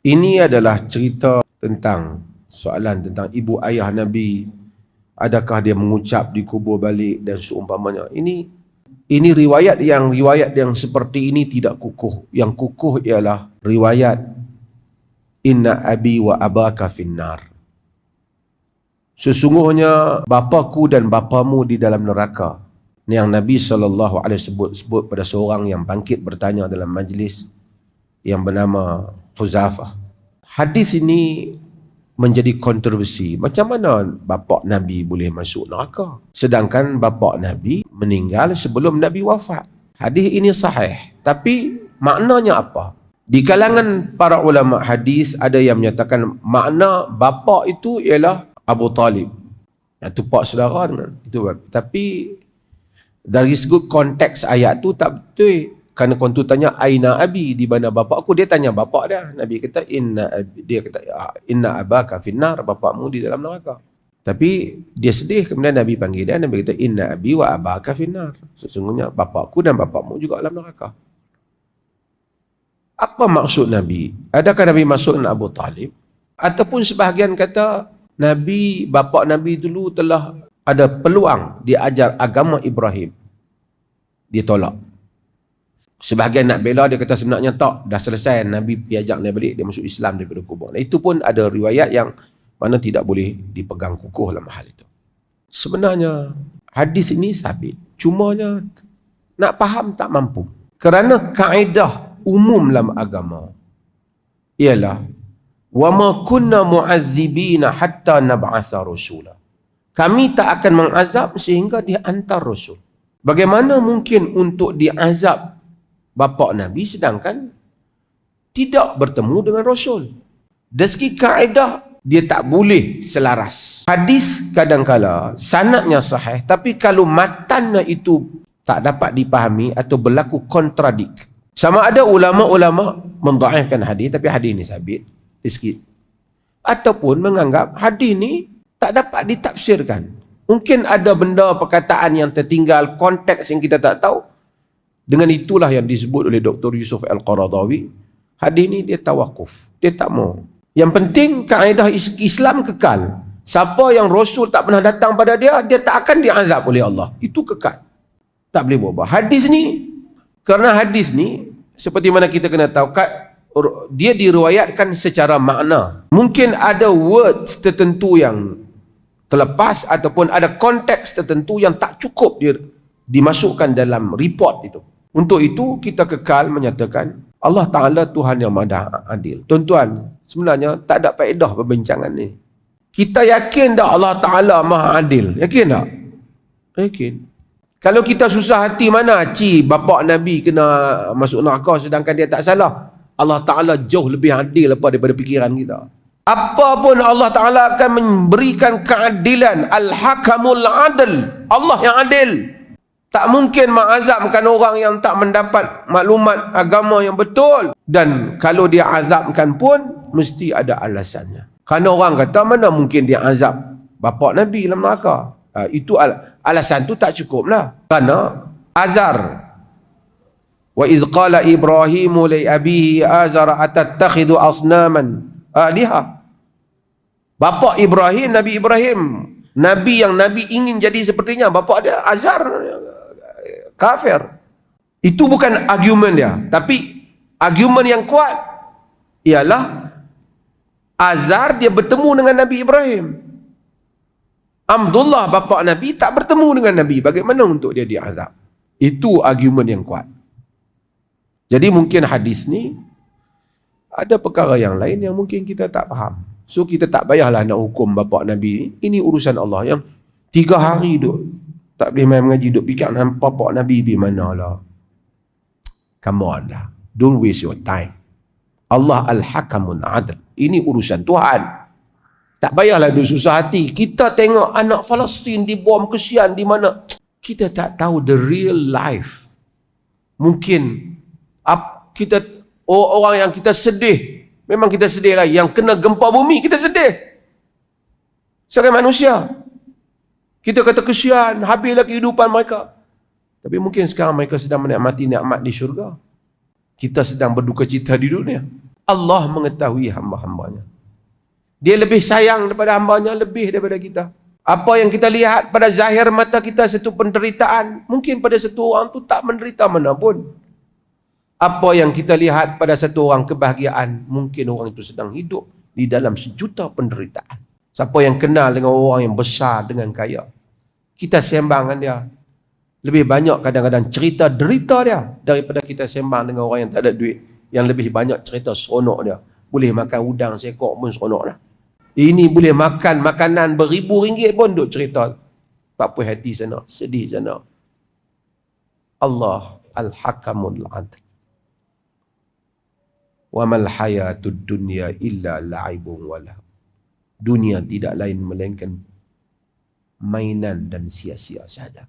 Ini adalah cerita tentang soalan tentang ibu ayah Nabi. Adakah dia mengucap di kubur balik dan seumpamanya. Ini riwayat yang seperti ini tidak kukuh. Yang kukuh ialah riwayat inna abi wa abaka finnar. Sesungguhnya bapaku dan bapamu di dalam neraka. Ini yang Nabi SAW sebut pada seorang yang bangkit bertanya dalam majlis yang bernama Huzafah. Hadis ini menjadi kontroversi. Macam mana bapa Nabi boleh masuk neraka? Sedangkan bapa Nabi meninggal sebelum Nabi wafat. Hadis ini sahih. Tapi maknanya apa? Di kalangan para ulama hadis ada yang menyatakan makna bapa itu ialah Abu Talib. Itu pak saudara dengan itu. Tapi dari segi konteks ayat tu tak betul. Kerana kau tu tanya aina abi, di mana bapa aku, dia tanya bapa dia. Nabi kata inna abaka finnar, bapakmu di dalam neraka. Tapi dia sedih, kemudian Nabi panggil dia, Nabi kata inna abi wa abaka finnar. Sesungguhnya bapakku dan bapakmu juga dalam neraka. Apa maksud Nabi? Adakah Nabi masuk dengan Abu Talib? Ataupun sebahagian kata Nabi, bapa Nabi dulu telah ada peluang diajar agama Ibrahim. Dia tolak. Sebahagian nak bela, dia kata sebenarnya tak, dah selesai Nabi ajak dia balik, dia masuk Islam daripada kubur. Itu pun ada riwayat yang mana tidak boleh dipegang kukuh dalam hal itu. Sebenarnya hadis ini sabit, cumanya nak faham tak mampu. Kerana kaedah umum dalam agama ialah wa ma kunna mu'azzibina hatta nab'atha rasula. Kami tak akan mengazab sehingga dia hantar rasul. Bagaimana mungkin untuk diazab bapa Nabi sedangkan tidak bertemu dengan Rasul? Dari segi kaedah dia tak boleh selaras. Hadis kadangkala sanadnya sahih, tapi kalau matannya itu tak dapat dipahami atau berlaku kontradik. Sama ada ulama-ulama mendhaifkan hadis, tapi hadis ini sabit sikit, ataupun menganggap hadis ini tak dapat ditafsirkan. Mungkin ada benda perkataan yang tertinggal, konteks yang kita tak tahu. Dengan itulah yang disebut oleh Dr. Yusuf Al-Qaradawi, hadis ni dia tawakuf, dia tak mau. Yang penting kaedah Islam kekal. Siapa yang Rasul tak pernah datang pada dia, dia tak akan diazab oleh Allah. Itu kekal, tak boleh berubah. Hadis ni, kerana hadis ni seperti mana kita kena tahu, dia diriwayatkan secara makna. Mungkin ada words tertentu yang terlepas ataupun ada konteks tertentu yang tak cukup dia dimasukkan dalam report itu. Untuk itu kita kekal menyatakan Allah Ta'ala Tuhan yang Maha Adil. Tuan-tuan, sebenarnya tak ada faedah perbincangan ni. Kita yakin tak Allah Ta'ala Maha Adil? Yakin tak? Yakin. Kalau kita susah hati, mana bapa Nabi kena masuk neraka sedangkan dia tak salah? Allah Ta'ala jauh lebih adil daripada fikiran kita. Apa pun Allah Ta'ala akan memberikan keadilan. Al-Hakamul Adil. Allah yang adil. Tak mungkin mengazabkan orang yang tak mendapat maklumat agama yang betul. Dan kalau dia azabkan pun, mesti ada alasannya. Kerana orang kata, mana mungkin dia azab bapa Nabi dalam neraka? Itu alasan tu tak cukup lah. Kerana Azar. Wa iz qala Ibrahimu li abihi Azar atattakhidhu asnaman aliha. Bapa Ibrahim, Nabi Ibrahim, Nabi yang Nabi ingin jadi sepertinya, bapa dia Azar kafir. Itu bukan argumen dia, tapi argumen yang kuat ialah Azar dia bertemu dengan Nabi Ibrahim. Abdullah bapa Nabi tak bertemu dengan Nabi, bagaimana untuk dia diazab? Itu argumen yang kuat. Jadi mungkin hadis ni ada perkara yang lain yang mungkin kita tak faham. So kita tak payahlah nak hukum bapa Nabi. Ini urusan Allah yang 3 hari duk tak boleh main mengaji, duk fikir bapa Nabi di mana lah. Come on lah. Don't waste your time. Allah Al-Hakamun Adil. Ini urusan Tuhan. Tak payahlah duk susah hati. Kita tengok anak Palestin dibom, kesian di mana. Kita tak tahu the real life. Mungkin kita orang yang kita sedih, memang kita sedih lah. Yang kena gempa bumi, kita sedih. Sebagai manusia. Kita kata kesian, habislah kehidupan mereka. Tapi mungkin sekarang mereka sedang menikmati nikmat di syurga. Kita sedang berduka cita di dunia. Allah mengetahui hamba-hambanya. Dia lebih sayang daripada hambanya, lebih daripada kita. Apa yang kita lihat pada zahir mata kita satu penderitaan, mungkin pada satu orang tu tak menderita mana pun. Apa yang kita lihat pada satu orang kebahagiaan, mungkin orang itu sedang hidup di dalam sejuta penderitaan. Siapa yang kenal dengan orang yang besar, dengan kaya, kita sembang dengan dia. Lebih banyak kadang-kadang cerita derita dia daripada kita sembang dengan orang yang tak ada duit, yang lebih banyak cerita seronok dia. Boleh makan udang seekor pun seronok dah. Ini boleh makan makanan beribu ringgit pun duk cerita. Tak puas hati sana, sedih sana. Allah Al-Hakamul Adl. Wa mal hayatud dunya illa la'ibun walah. Dunia tidak lain melainkan mainan dan sia-sia saja.